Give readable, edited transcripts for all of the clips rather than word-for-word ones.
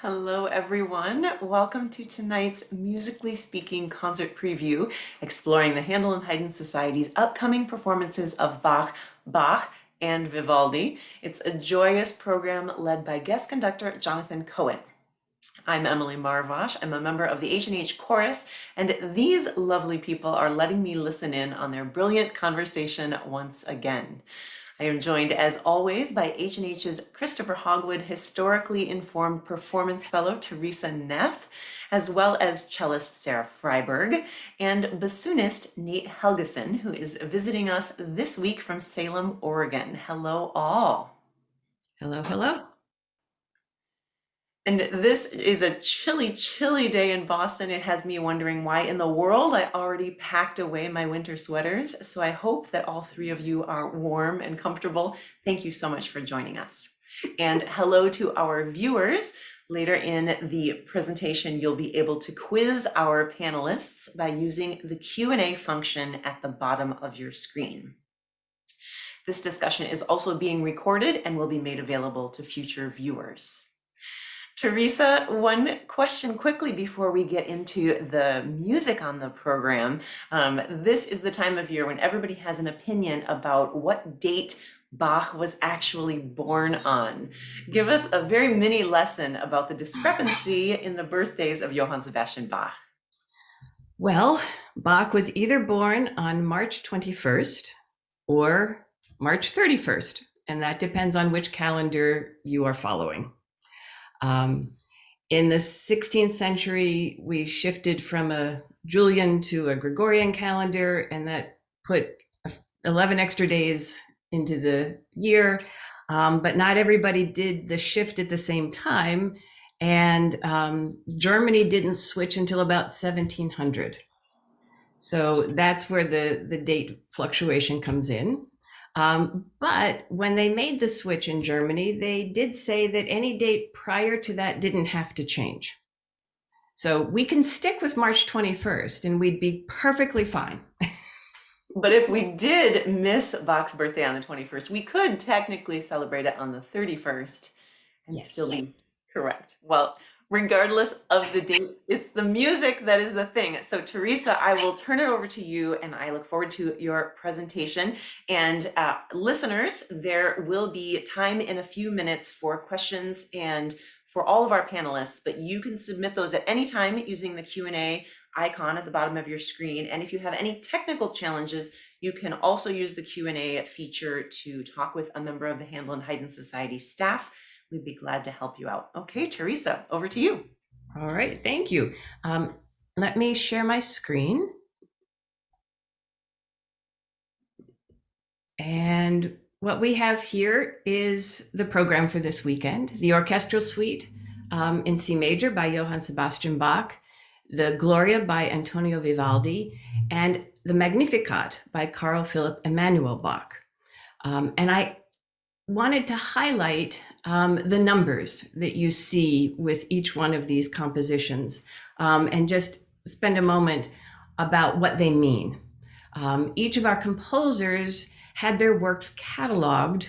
Hello, everyone. Welcome to tonight's Musically Speaking concert preview, exploring the Handel and Haydn Society's upcoming performances of Bach, and Vivaldi. It's a joyous program led by guest conductor Jonathan Cohen. I'm Emily Marvosh. I'm a member of the H&H Chorus, and these lovely people are letting me listen in on their brilliant conversation once again. I am joined, as always, by H&H's Christopher Hogwood Historically Informed Performance Fellow Teresa Neff, as well as cellist Sarah Freiberg, and bassoonist Nate Helgeson, who is visiting us this week from Salem, Oregon. Hello, all. Hello, hello. And this is a chilly, chilly day in Boston. It has me wondering why in the world I already packed away my winter sweaters. So I hope that all three of you are warm and comfortable. Thank you so much for joining us. And hello to our viewers. Later in the presentation, you'll be able to quiz our panelists by using the Q&A function at the bottom of your screen. This discussion is also being recorded and will be made available to future viewers. Teresa, one question quickly before we get into the music on the program. This is the time of year when everybody has an opinion about what date Bach was actually born on. Give us a very mini lesson about the discrepancy in the birthdays of Johann Sebastian Bach. Well, Bach was either born on March 21st or March 31st, and that depends on which calendar you are following. In the 16th century, we shifted from a Julian to a Gregorian calendar, and that put 11 extra days into the year. But not everybody did the shift at the same time. And Germany didn't switch until about 1700. So that's where the date fluctuation comes in. But when they made the switch in Germany, they did say that any date prior to that didn't have to change. So we can stick with March 21st and we'd be perfectly fine. But if we did miss Bach's birthday on the 21st, we could technically celebrate it on the 31st and still be correct. Well, regardless of the date, it's the music that is the thing. So Teresa, I will turn it over to you and I look forward to your presentation. And listeners, there will be time in a few minutes for questions and for all of our panelists, but you can submit those at any time using the Q&A icon at the bottom of your screen. And if you have any technical challenges, you can also use the Q&A feature to talk with a member of the Handel and Haydn Society staff. We'd be glad to help you out. Okay, Teresa, over to you. All right, thank you. Let me share my screen. And what we have here is the program for this weekend: the orchestral suite in C major by Johann Sebastian Bach, the Gloria by Antonio Vivaldi, and the Magnificat by Carl Philipp Emanuel Bach. And I wanted to highlight the numbers that you see with each one of these compositions, and just spend a moment about what they mean. Each of our composers had their works cataloged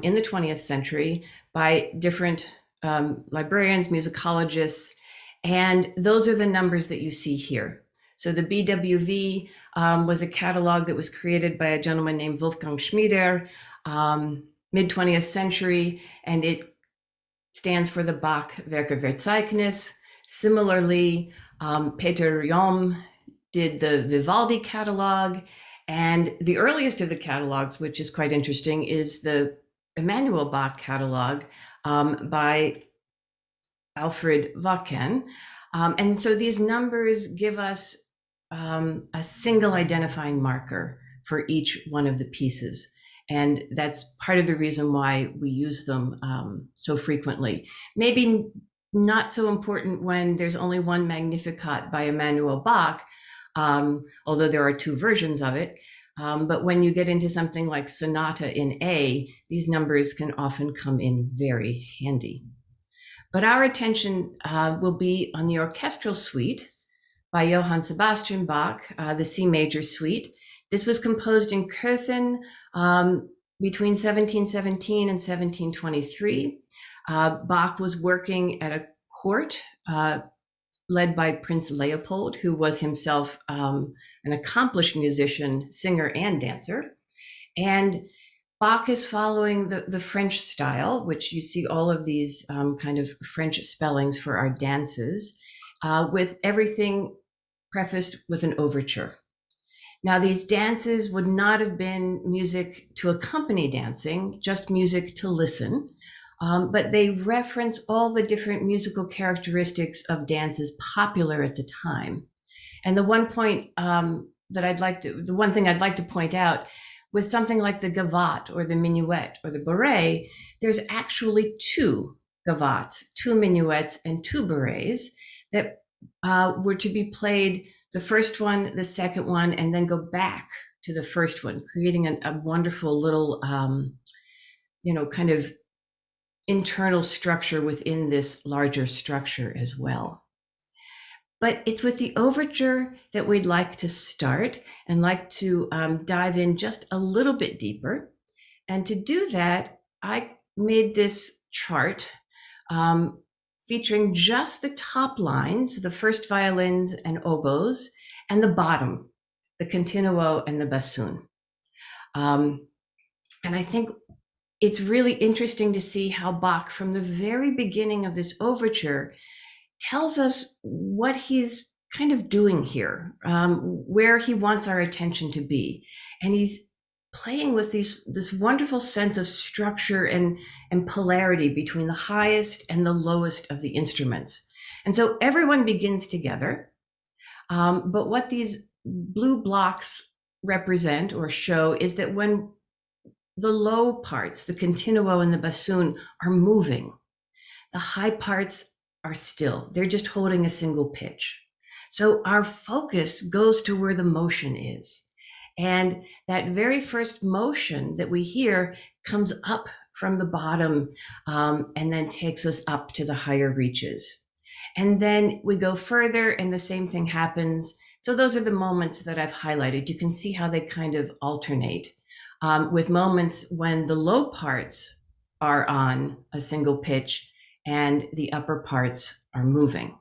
in the 20th century by different librarians, musicologists, and those are the numbers that you see here. So the BWV was a catalog that was created by a gentleman named Wolfgang Schmieder, mid-20th century, and it stands for the Bach Werkeverzeichnis. Similarly, Peter Riom did the Vivaldi catalog, and the earliest of the catalogs, which is quite interesting, is the Emanuel Bach catalog by Alfred Wacken. And so these numbers give us a single identifying marker for each one of the pieces. And that's part of the reason why we use them so frequently. Maybe not so important when there's only one Magnificat by Emanuel Bach, although there are two versions of it. But when you get into something like Sonata in A, these numbers can often come in very handy. But our attention will be on the orchestral suite by Johann Sebastian Bach, the C major suite. This was composed in Cöthen between 1717 and 1723. Bach was working at a court led by Prince Leopold, who was himself an accomplished musician, singer, and dancer. And Bach is following the French style, which you see all of these kind of French spellings for our dances, with everything prefaced with an overture. Now, these dances would not have been music to accompany dancing, just music to listen, but they reference all the different musical characteristics of dances popular at the time. And the one point the one thing I'd like to point out, with something like the gavotte or the minuet or the bourrée, there's actually two gavottes, two minuets, and two bourrées that were to be played, the first one, the second one, and then go back to the first one, creating a wonderful little, kind of internal structure within this larger structure as well. But it's with the overture that we'd like to start and like to dive in just a little bit deeper. And to do that, I made this chart featuring just the top lines, the first violins and oboes, and the bottom, the continuo and the bassoon. And I think it's really interesting to see how Bach, from the very beginning of this overture, tells us what he's kind of doing here, where he wants our attention to be. And he's playing with this wonderful sense of structure and polarity between the highest and the lowest of the instruments. And so everyone begins together, but what these blue blocks represent or show is that when the low parts, the continuo and the bassoon, are moving, the high parts are still. They're just holding a single pitch. So our focus goes to where the motion is. And that very first motion that we hear comes up from the bottom and then takes us up to the higher reaches. And then we go further and the same thing happens. So those are the moments that I've highlighted. You can see how they kind of alternate with moments when the low parts are on a single pitch and the upper parts are moving.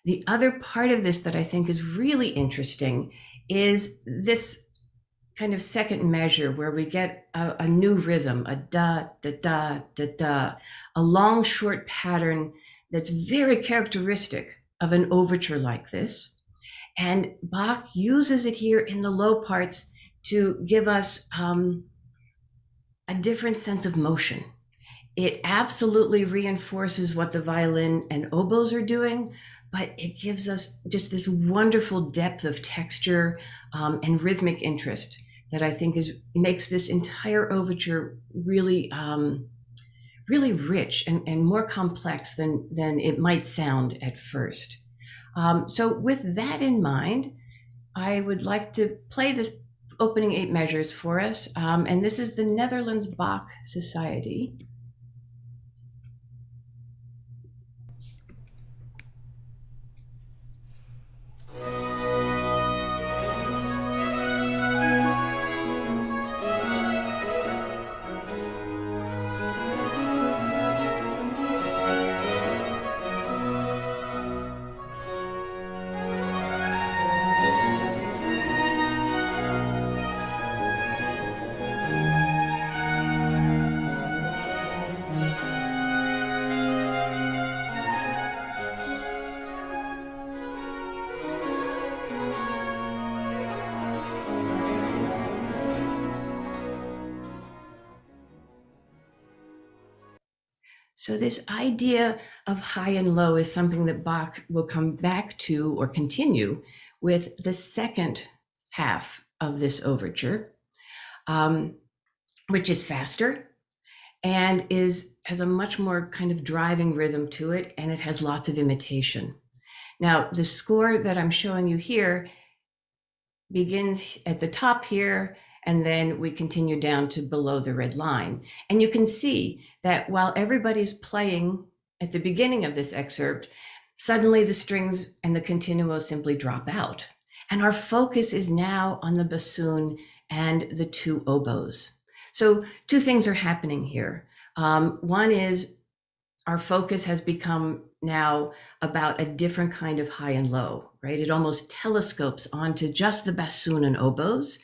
The other part of this that I think is really interesting is this kind of second measure where we get a new rhythm, a da, da, da, da, da, a long, short pattern that's very characteristic of an overture like this. And Bach uses it here in the low parts to give us a different sense of motion. It absolutely reinforces what the violin and oboes are doing, but it gives us just this wonderful depth of texture and rhythmic interest that I think makes this entire overture really, really rich and more complex than it might sound at first. So with that in mind, I would like to play this opening 8 measures for us. And this is the Netherlands Bach Society. So this idea of high and low is something that Bach will come back to or continue with the second half of this overture, which is faster and has a much more kind of driving rhythm to it, and it has lots of imitation. Now, the score that I'm showing you here begins at the top here, and then we continue down to below the red line. And you can see that while everybody's playing at the beginning of this excerpt, suddenly the strings and the continuo simply drop out. And our focus is now on the bassoon and the two oboes. So two things are happening here. One is our focus has become now about a different kind of high and low, right? It almost telescopes onto just the bassoon and oboes.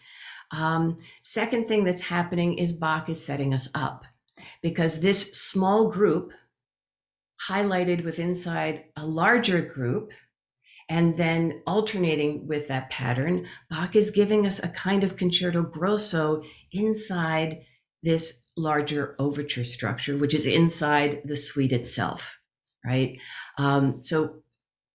Second thing that's happening is Bach is setting us up, because this small group highlighted with inside a larger group and then alternating with that pattern, Bach is giving us a kind of concerto grosso inside this larger overture structure, which is inside the suite itself, right? So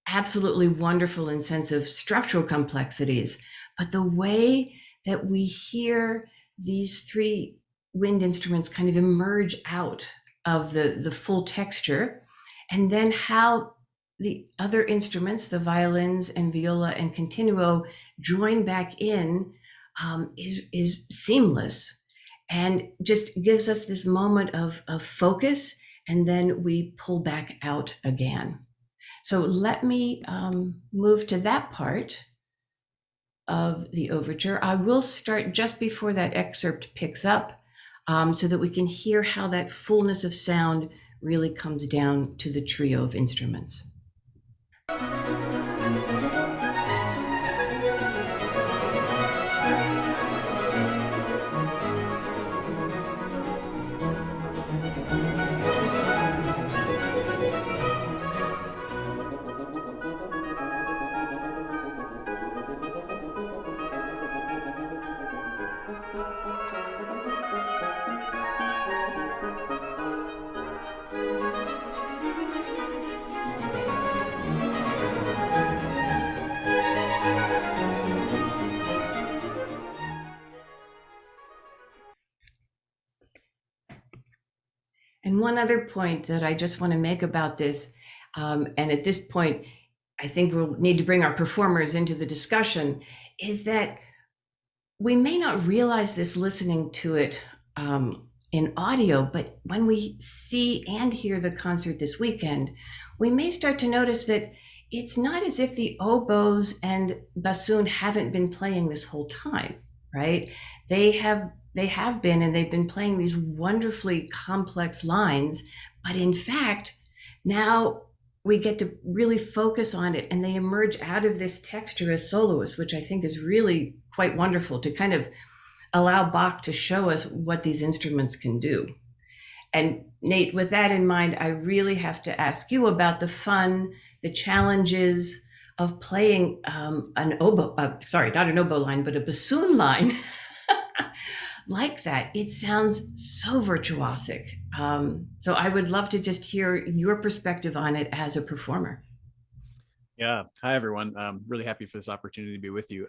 absolutely wonderful in sense of structural complexities, but the way that we hear these three wind instruments kind of emerge out of the full texture, and then how the other instruments, the violins and viola and continuo, join back in, is seamless and just gives us this moment of focus, and then we pull back out again. So let me move to that part of the overture. I will start just before that excerpt picks up, so that we can hear how that fullness of sound really comes down to the trio of instruments. And one other point that I just want to make about this, and at this point, I think we'll need to bring our performers into the discussion, is that we may not realize this listening to it in audio, but when we see and hear the concert this weekend, we may start to notice that it's not as if the oboes and bassoon haven't been playing this whole time, right? They have been, and they've been playing these wonderfully complex lines, but in fact, now we get to really focus on it, and they emerge out of this texture as soloists, which I think is really quite wonderful to kind of allow Bach to show us what these instruments can do. And Nate, with that in mind, I really have to ask you about the fun, the challenges of playing an oboe, not an oboe line, but a bassoon line like that. It sounds so virtuosic. So I would love to just hear your perspective on it as a performer. Yeah. Hi, everyone. I'm really happy for this opportunity to be with you.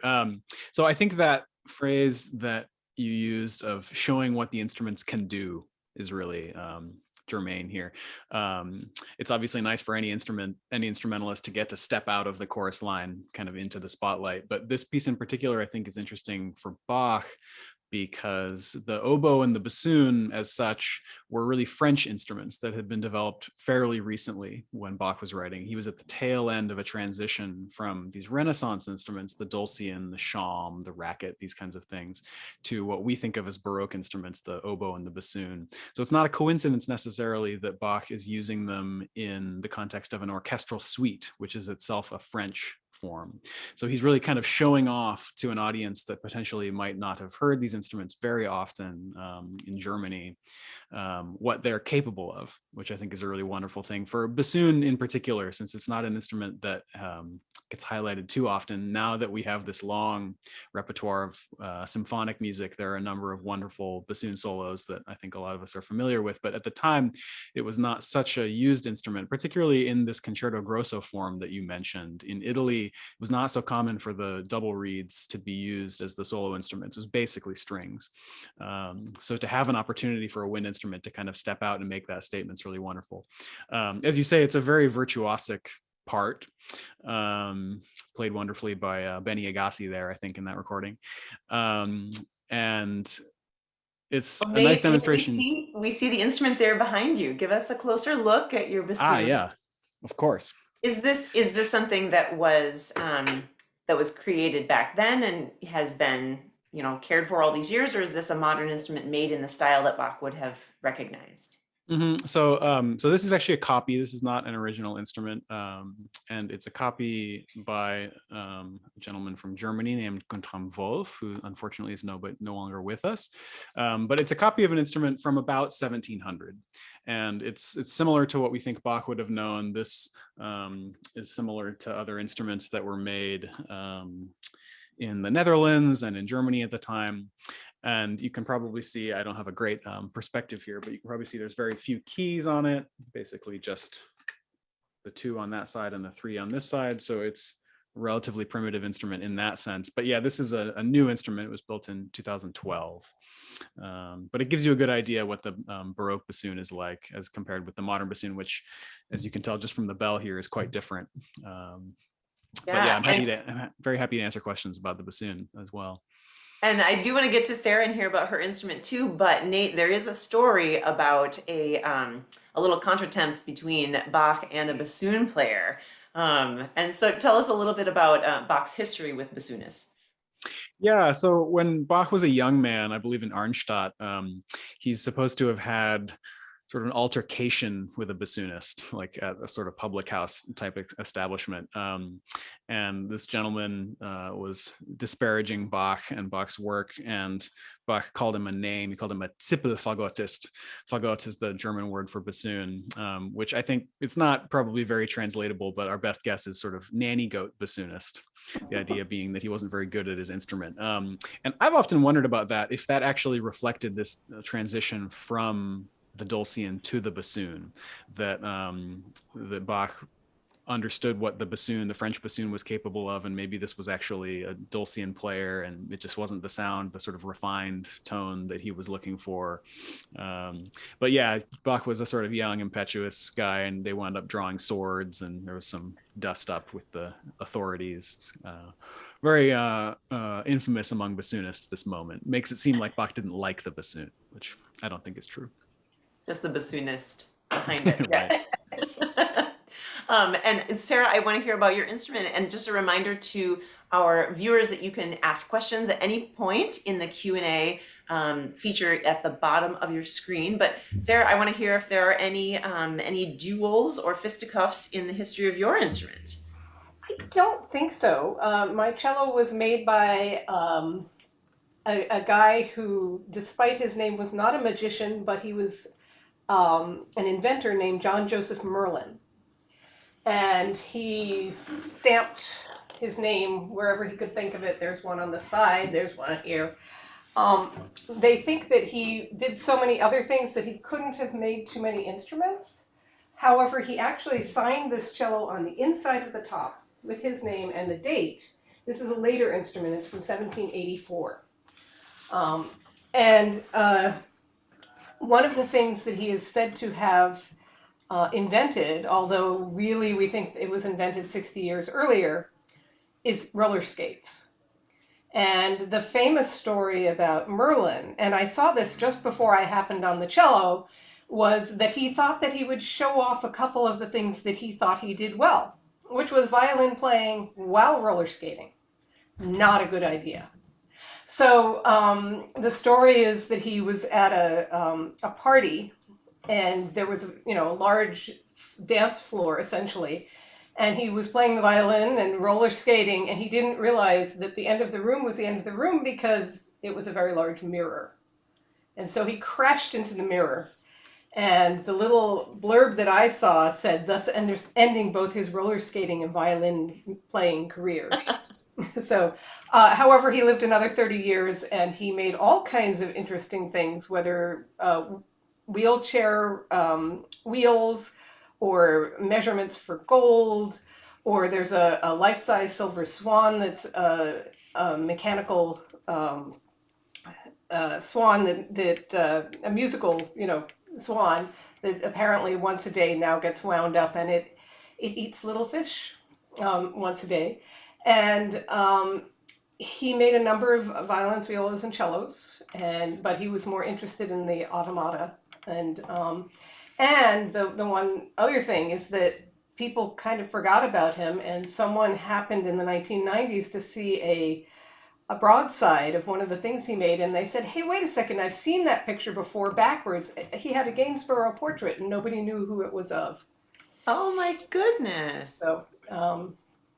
So I think that phrase that you used of showing what the instruments can do is really germane here. It's obviously nice for any instrumentalist to get to step out of the chorus line kind of into the spotlight. But this piece in particular, I think, is interesting for Bach, because the oboe and the bassoon as such were really French instruments that had been developed fairly recently when Bach was writing. He was at the tail end of a transition from these Renaissance instruments, the dulcian, the shawm, the racket, these kinds of things, to what we think of as Baroque instruments, the oboe and the bassoon. So it's not a coincidence necessarily that Bach is using them in the context of an orchestral suite, which is itself a French form. So he's really kind of showing off to an audience that potentially might not have heard these instruments very often in Germany, what they're capable of, which I think is a really wonderful thing for bassoon in particular, since it's not an instrument that gets highlighted too often. Now that we have this long repertoire of symphonic music, there are a number of wonderful bassoon solos that I think a lot of us are familiar with. But at the time, it was not such a used instrument, particularly in this concerto grosso form that you mentioned. In Italy, it was not so common for the double reeds to be used as the solo instruments. It was basically strings. So to have an opportunity for a wind instrument to kind of step out and make that statement is really wonderful. As you say, it's a very virtuosic part, played wonderfully by Benny Agassi there, I think, in that recording. And it's a nice demonstration. We see the instrument there behind you. Give us a closer look at your bassoon. Yeah, of course. Is this something that was created back then and has been, cared for all these years, or is this a modern instrument made in the style that Bach would have recognized? So this is actually a copy. This is not an original instrument, and it's a copy by a gentleman from Germany named Guntram Wolf, who unfortunately is no longer with us. But it's a copy of an instrument from about 1700, and it's similar to what we think Bach would have known. This is similar to other instruments that were made in the Netherlands and in Germany at the time. And you can probably see, I don't have a great perspective here, but you can probably see there's very few keys on it, basically just the 2 on that side and the 3 on this side. So it's a relatively primitive instrument in that sense. But yeah, this is a new instrument. It was built in 2012. But it gives you a good idea what the Baroque bassoon is like as compared with the modern bassoon, which, as you can tell just from the bell here, is quite different. But yeah, I'm very happy to answer questions about the bassoon as well. And I do want to get to Sarah and hear about her instrument too, but Nate, there is a story about a little contretemps between Bach and a bassoon player. And so tell us a little bit about Bach's history with bassoonists. Yeah, so when Bach was a young man, I believe in Arnstadt, he's supposed to have had sort of an altercation with a bassoonist, like at a sort of public house type establishment. And this gentleman was disparaging Bach and Bach's work, and Bach called him a name. He called him a Zippelfagottist. Fagot is the German word for bassoon, which I think it's not probably very translatable, but our best guess is sort of nanny goat bassoonist. The idea being that he wasn't very good at his instrument. And I've often wondered about that, if that actually reflected this transition from the Dulcian to the bassoon, that that Bach understood what the French bassoon was capable of, and maybe this was actually a Dulcian player, and it just wasn't the sound, the sort of refined tone that he was looking for. But yeah, Bach was a sort of young, impetuous guy, and they wound up drawing swords, and there was some dust up with the authorities. Very infamous among bassoonists, this moment. Makes it seem like Bach didn't like the bassoon, which I don't think is true. Just the bassoonist behind it. Right. And Sarah, I want to hear about your instrument, and just a reminder to our viewers that you can ask questions at any point in the Q&A feature at the bottom of your screen. But Sarah, I want to hear if there are any duels or fisticuffs in the history of your instrument. I don't think so. My cello was made by a guy who, despite his name, was not a magician, but he was an inventor named John Joseph Merlin. And he stamped his name wherever he could think of it. There's one on the side, there's one here. They think that he did so many other things that he couldn't have made too many instruments. However, he actually signed this cello on the inside of the top with his name and the date. This is a later instrument, it's from 1784. One of the things that he is said to have invented, although really we think it was invented 60 years earlier, is roller skates. And the famous story about Merlin, and I saw this just before I happened on the cello, was that he thought that he would show off a couple of the things that he thought he did well, which was violin playing while roller skating. Not a good idea. So the story is that he was at a party, and there was a large dance floor essentially, and he was playing the violin and roller skating, and he didn't realize that the end of the room was the end of the room because it was a very large mirror. And so he crashed into the mirror. And the little blurb that I saw said, thus ending both his roller skating and violin playing careers. So, however, he lived another 30 years, and he made all kinds of interesting things, whether wheelchair wheels or measurements for gold, or there's a life-size silver swan that's a mechanical swan that a musical, swan that apparently once a day now gets wound up, and it eats little fish once a day. And he made a number of violins, violas, and cellos, but he was more interested in the automata. And the one other thing is that people kind of forgot about him, and someone happened in the 1990s to see a broadside of one of the things he made, and they said, hey, wait a second, I've seen that picture before backwards. He had a Gainsborough portrait, and nobody knew who it was of. Oh my goodness. So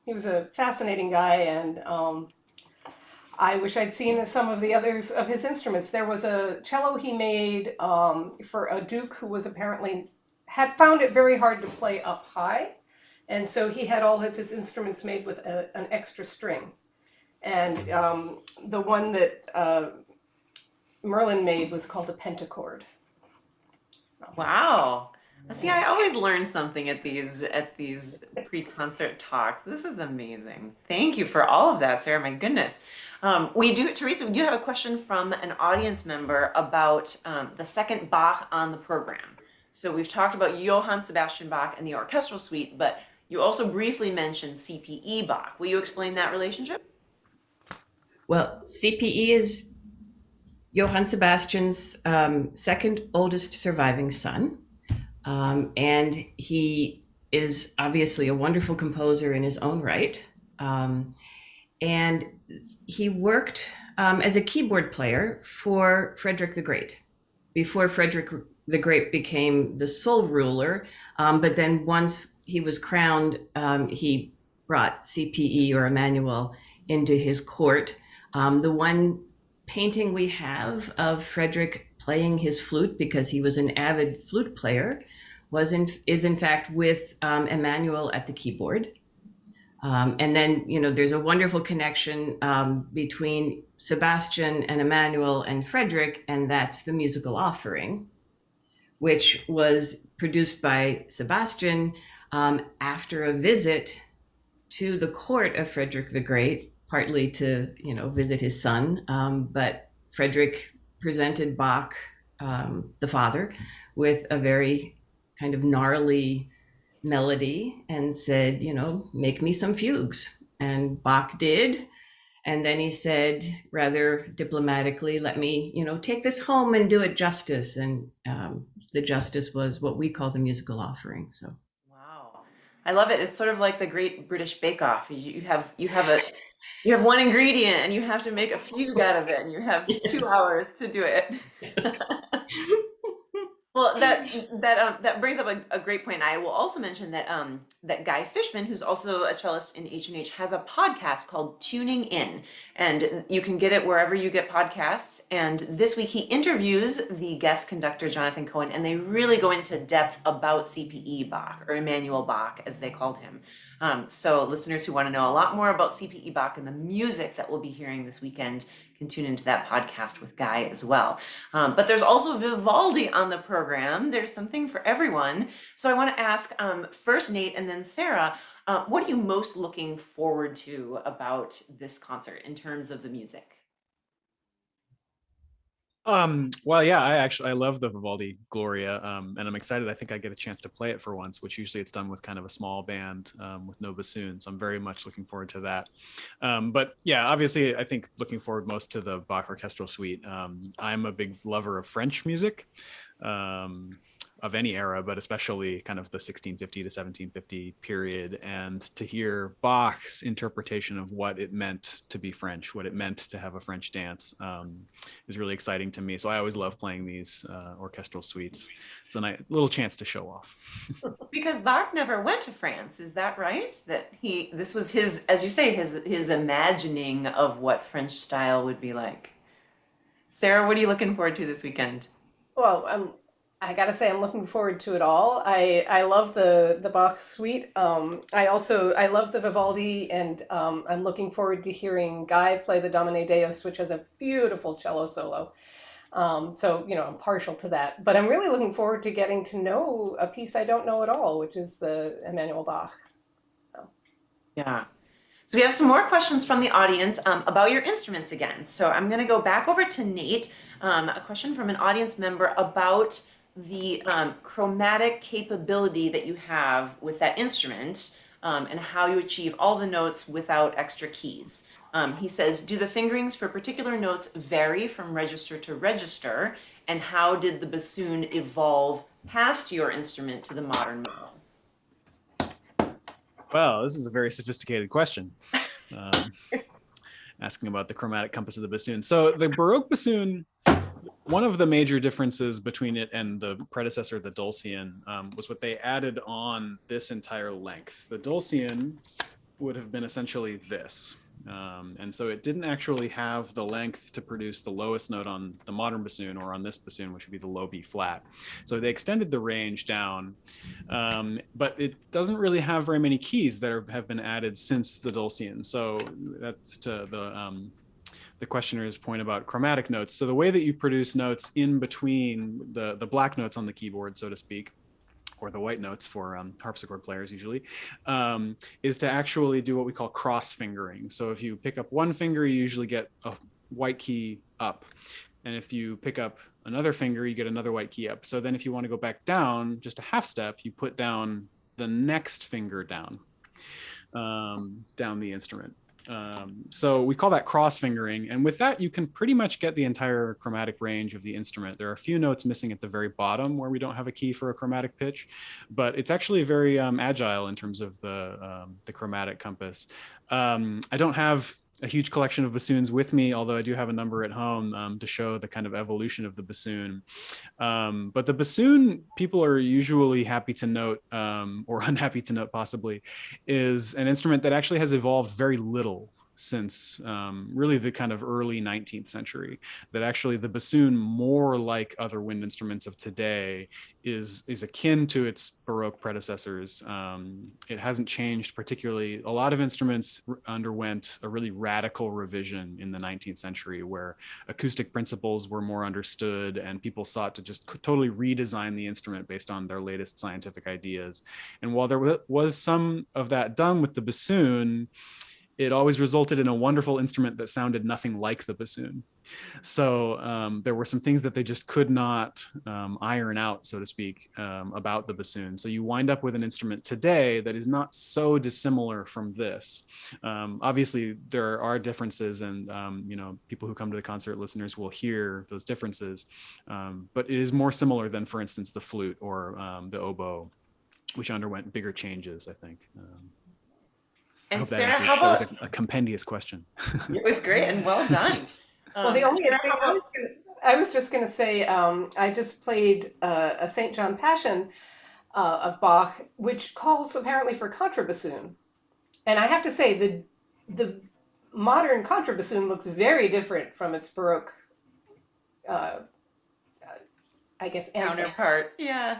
he was a fascinating guy, and I wish I'd seen some of the others of his instruments. There was a cello he made for a duke who was apparently had found it very hard to play up high, and so he had all of his instruments made with an extra string. And the one that Merlin made was called a pentachord. Wow. See, I always learn something at these pre-concert talks. This is amazing. Thank you for all of that, Sarah. My goodness. Teresa, we do have a question from an audience member about the second Bach on the program. So we've talked about Johann Sebastian Bach and the orchestral suite, but you also briefly mentioned CPE Bach. Will you explain that relationship? Well, CPE is Johann Sebastian's second oldest surviving son. And he is obviously a wonderful composer in his own right. And he worked as a keyboard player for Frederick the Great before Frederick the Great became the sole ruler. But then once he was crowned, he brought CPE or Emmanuel into his court. The one painting we have of Frederick playing his flute, because he was an avid flute player, is in fact with Emmanuel at the keyboard. And then, there's a wonderful connection between Sebastian and Emmanuel and Frederick, and that's the musical offering, which was produced by Sebastian after a visit to the court of Frederick the Great, partly to, visit his son. But Frederick presented Bach, the father, with a very kind of gnarly melody and said, make me some fugues. And Bach did. And then he said, rather diplomatically, let me, take this home and do it justice. And the justice was what we call the musical offering. So. Wow. I love it. It's sort of like the Great British Bake Off. You have one ingredient and you have to make a fugue out of it, and you have 2 hours to do it. Yes. Well, that brings up a great point. I will also mention that that Guy Fishman, who's also a cellist in H&H, has a podcast called Tuning In, and you can get it wherever you get podcasts. And this week he interviews the guest conductor Jonathan Cohen, and they really go into depth about CPE Bach, or Emmanuel Bach as they called him. So listeners who want to know a lot more about CPE Bach and the music that we'll be hearing this weekend can tune into that podcast with Guy as well. But there's also Vivaldi on the program. There's something for everyone. So I want to ask first Nate and then Sarah, what are you most looking forward to about this concert in terms of the music? Well, yeah, I love the Vivaldi Gloria, and I'm excited. I think I get a chance to play it for once, which usually it's done with kind of a small band with no bassoon. So I'm very much looking forward to that. But yeah, obviously, I think looking forward most to the Bach Orchestral Suite. I'm a big lover of French music. Of any era, but especially kind of the 1650 to 1750 period, and to hear Bach's interpretation of what it meant to be French, what it meant to have a French dance, is really exciting to me. So I always love playing these orchestral suites. It's a nice little chance to show off. Because Bach never went to France, is that right? That this was his, as you say, his imagining of what French style would be like. Sarah, what are you looking forward to this weekend? Well, I gotta say, I'm looking forward to it all. I love the Bach suite. I love the Vivaldi, and I'm looking forward to hearing Guy play the Domine Deus, which has a beautiful cello solo. So, I'm partial to that. But I'm really looking forward to getting to know a piece I don't know at all, which is the Emmanuel Bach. So. Yeah. So we have some more questions from the audience about your instruments again. So I'm going to go back over to Nate. A question from an audience member about the chromatic capability that you have with that instrument, and how you achieve all the notes without extra keys. He says, do the fingerings for particular notes vary from register to register? And how did the bassoon evolve past your instrument to the modern model? Well, this is a very sophisticated question. asking about the chromatic compass of the bassoon. So the Baroque bassoon, one of the major differences between it and the predecessor, the Dulcian, was what they added on this entire length. The Dulcian would have been essentially this. And so it didn't actually have the length to produce the lowest note on the modern bassoon or on this bassoon, which would be the low B flat. So they extended the range down, but it doesn't really have very many keys that have been added since the Dulcian. So that's to the questioner's point about chromatic notes. So the way that you produce notes in between the black notes on the keyboard, so to speak, or the white notes for harpsichord players usually, is to actually do what we call cross fingering. So if you pick up one finger, you usually get a white key up. And if you pick up another finger, you get another white key up. So then if you want to go back down just a half step, you put down the next finger down, down the instrument. So we call that cross fingering, and with that you can pretty much get the entire chromatic range of the instrument. There are a few notes missing at the very bottom where we don't have a key for a chromatic pitch, but it's actually very agile in terms of the chromatic compass. I don't have a huge collection of bassoons with me, although I do have a number at home to show the kind of evolution of the bassoon. But the bassoon, people are usually happy to note, or unhappy to note possibly, is an instrument that actually has evolved very little since really the kind of early 19th century. That actually the bassoon, more like other wind instruments of today, is akin to its Baroque predecessors. It hasn't changed particularly. A lot of instruments underwent a really radical revision in the 19th century, where acoustic principles were more understood and people sought to just totally redesign the instrument based on their latest scientific ideas. And while there was some of that done with the bassoon, it always resulted in a wonderful instrument that sounded nothing like the bassoon. So there were some things that they just could not iron out, so to speak, about the bassoon. So you wind up with an instrument today that is not so dissimilar from this. Obviously, there are differences, and people who come to the concert, listeners, will hear those differences. But it is more similar than, for instance, the flute or the oboe, which underwent bigger changes, I think. I hope that Sarah, answers. That was a compendious question. It was great and well done. Well, the only Sarah, thing I was just going to say, I just played a St. John Passion of Bach, which calls apparently for contrabassoon. And I have to say, the modern contrabassoon looks very different from its Baroque, I guess, counterpart. Yeah.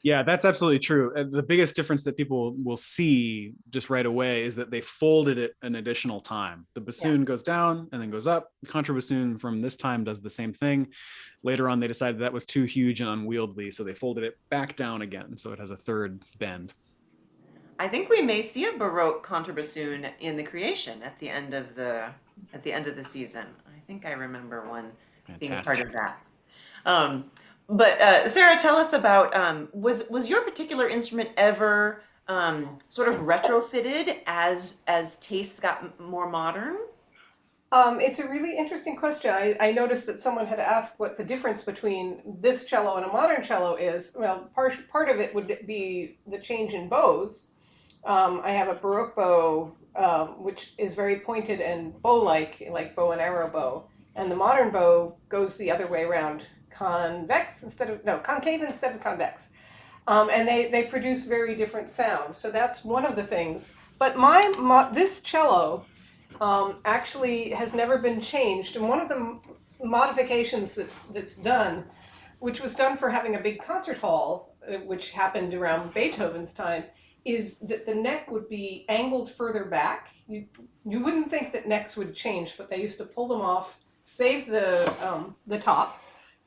Yeah, that's absolutely true. The biggest difference that people will see just right away is that they folded it an additional time. The bassoon goes down and then goes up. The contrabassoon from this time does the same thing. Later on, they decided that was too huge and unwieldy, so they folded it back down again, so it has a third bend. I think we may see a Baroque contrabassoon in the Creation at the end of the season. I think I remember one being part of that. But Sarah, tell us about, was your particular instrument ever sort of retrofitted as tastes got more modern? It's a really interesting question. I noticed that someone had asked what the difference between this cello and a modern cello is. Well, part of it would be the change in bows. I have a Baroque bow, which is very pointed and bow-like, like bow and arrow bow. And the modern bow goes the other way around. Concave instead of convex. And they produce very different sounds. So that's one of the things. But this cello actually has never been changed. And one of the modifications that's done, which was done for having a big concert hall, which happened around Beethoven's time, is that the neck would be angled further back. You wouldn't think that necks would change, but they used to pull them off, save the top,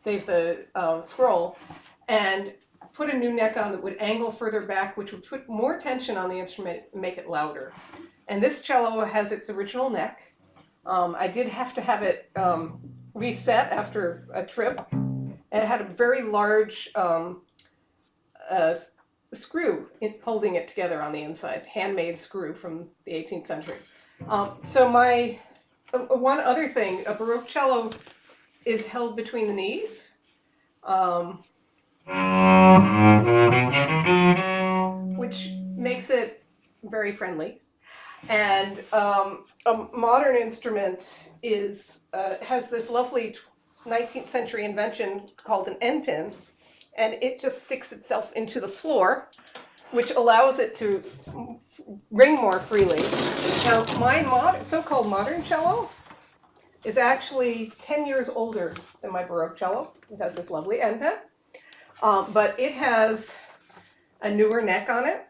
save the scroll, and put a new neck on that would angle further back, which would put more tension on the instrument and make it louder. And this cello has its original neck. I did have to have it reset after a trip, and it had a very large screw holding it together on the inside, handmade screw from the 18th century. So my one other thing, a Baroque cello is held between the knees, which makes it very friendly. And a modern instrument has this lovely 19th century invention called an end pin, and it just sticks itself into the floor, which allows it to ring more freely. Now, my so-called modern cello is actually 10 years older than my Baroque cello. It has this lovely end pin, but it has a newer neck on it,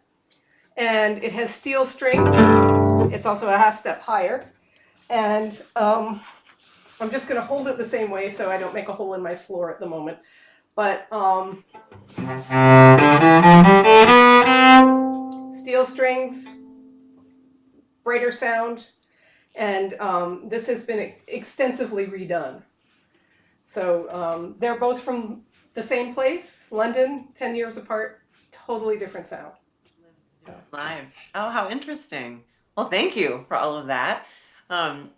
and it has steel strings. It's also a half step higher, and I'm just going to hold it the same way so I don't make a hole in my floor at the moment. But steel strings, brighter sound, and this has been extensively redone. So they're both from the same place, London, 10 years apart, totally different sound. Lives. Oh, how interesting. Well, thank you for all of that.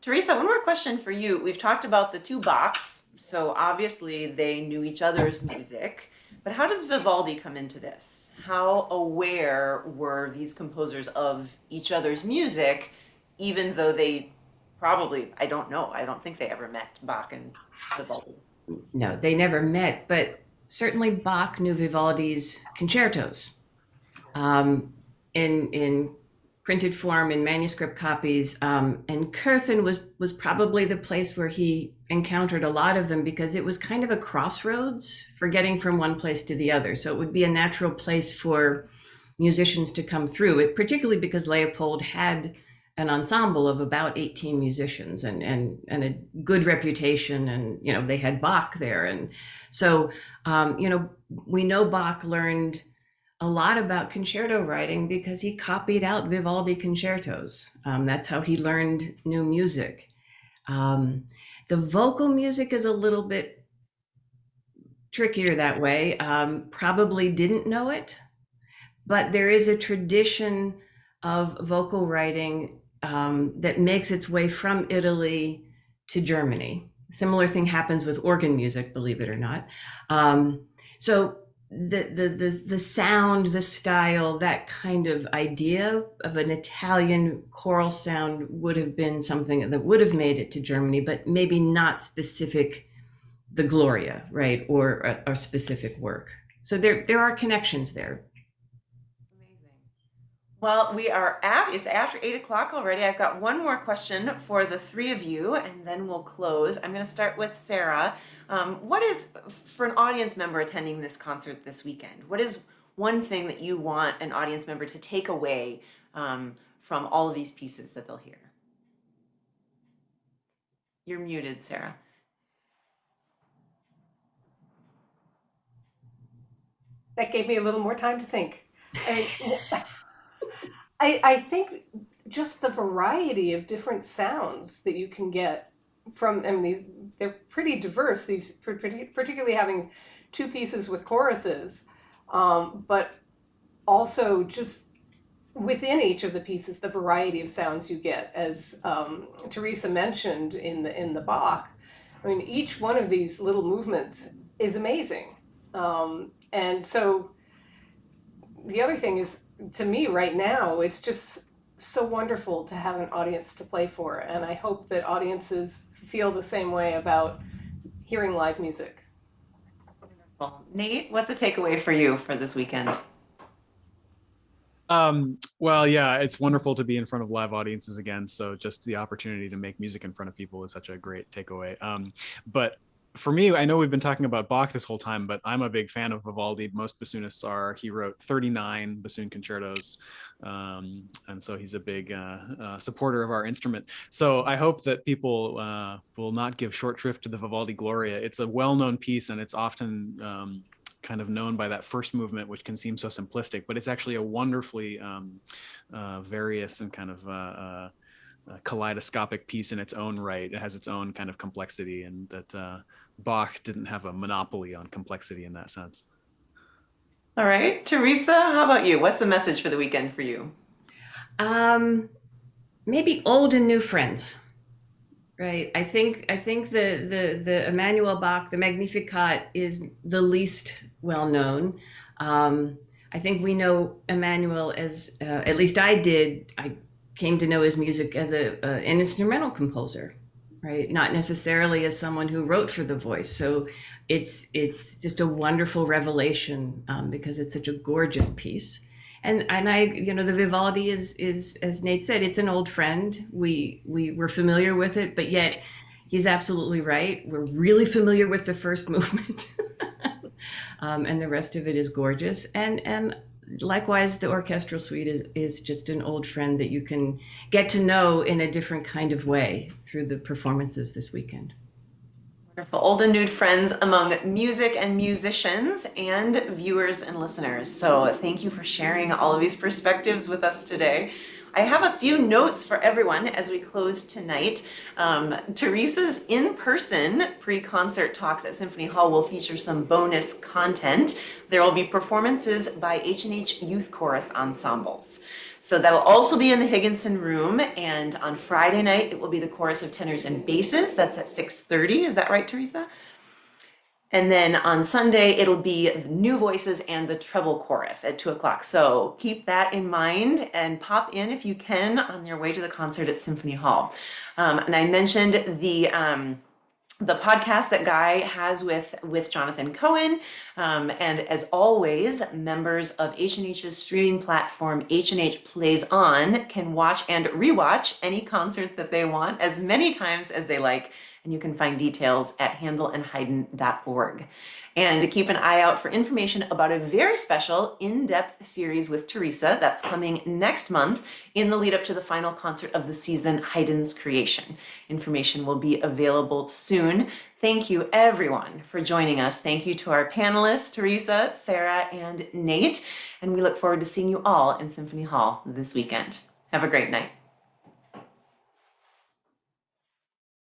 Teresa, one more question for you. We've talked about the two Bachs, so obviously they knew each other's music, but how does Vivaldi come into this? How aware were these composers of each other's music, even though they probably, I don't know, I don't think they ever met, Bach and Vivaldi. No, they never met, but certainly Bach knew Vivaldi's concertos. In printed form, in manuscript copies, and Kürten was probably the place where he encountered a lot of them, because it was kind of a crossroads for getting from one place to the other. So it would be a natural place for musicians to come through it, particularly because Leopold had an ensemble of about 18 musicians and a good reputation, and they had Bach there, and so we know Bach learned a lot about concerto writing because he copied out Vivaldi concertos. That's how he learned new music. The vocal music is a little bit trickier that way. Probably didn't know it, but there is a tradition of vocal writing that makes its way from Italy to Germany. Similar thing happens with organ music, believe it or not. So the sound, the style, that kind of idea of an Italian choral sound would have been something that would have made it to Germany, but maybe not specific, the Gloria, right, or a specific work. So there are connections there. Well, it's after 8 o'clock already. I've got one more question for the three of you, and then we'll close. I'm going to start with Sarah. What is, for an audience member attending this concert this weekend, what is one thing that you want an audience member to take away from all of these pieces that they'll hear? You're muted, Sarah. That gave me a little more time to think. I think just the variety of different sounds that you can get from, they're pretty diverse, these, particularly having two pieces with choruses, but also just within each of the pieces, the variety of sounds you get, as Teresa mentioned in the Bach. Each one of these little movements is amazing. And so the other thing is, to me right now, it's just so wonderful to have an audience to play for, and I hope that audiences feel the same way about hearing live music. Wonderful. Nate, what's the takeaway for you for this weekend? Well, yeah, it's wonderful to be in front of live audiences again. So just the opportunity to make music in front of people is such a great takeaway. But for me, I know we've been talking about Bach this whole time, but I'm a big fan of Vivaldi. Most bassoonists are. He wrote 39 bassoon concertos. And so he's a big supporter of our instrument. So I hope that people will not give short shrift to the Vivaldi Gloria. It's a well-known piece, and it's often kind of known by that first movement, which can seem so simplistic, but it's actually a wonderfully various and kind of kaleidoscopic piece in its own right. It has its own kind of complexity, and that Bach didn't have a monopoly on complexity in that sense. All right, Teresa, how about you? What's the message for the weekend for you? Maybe old and new friends, right? I think the Emmanuel Bach, the Magnificat, is the least well known. I think we know Emmanuel as, at least I did. came to know his music as an instrumental composer, right? Not necessarily as someone who wrote for the voice. So it's just a wonderful revelation, because it's such a gorgeous piece. And I, the Vivaldi is as Nate said, it's an old friend. We were familiar with it, but yet he's absolutely right. We're really familiar with the first movement, and the rest of it is gorgeous. And likewise, the orchestral suite is just an old friend that you can get to know in a different kind of way through the performances this weekend. Wonderful. Old and new friends among music and musicians and viewers and listeners. So thank you for sharing all of these perspectives with us today. I have a few notes for everyone as we close tonight. Teresa's in-person pre-concert talks at Symphony Hall will feature some bonus content. There will be performances by H&H Youth Chorus ensembles. So that'll also be in the Higginson Room, and on Friday night it will be the Chorus of Tenors and Basses. That's at 6:30. Is that right, Teresa? And then on Sunday, it'll be New Voices and the Treble Chorus at 2 o'clock. So keep that in mind and pop in if you can on your way to the concert at Symphony Hall. And I mentioned the podcast that Guy has with Jonathan Cohen. And as always, members of H&H's streaming platform, H&H Plays On, can watch and rewatch any concert that they want as many times as they like. And you can find details at handelandhaydn.org. And keep an eye out for information about a very special in-depth series with Teresa that's coming next month in the lead up to the final concert of the season, Haydn's Creation. Information will be available soon. Thank you everyone for joining us. Thank you to our panelists, Teresa, Sarah, and Nate. And we look forward to seeing you all in Symphony Hall this weekend. Have a great night.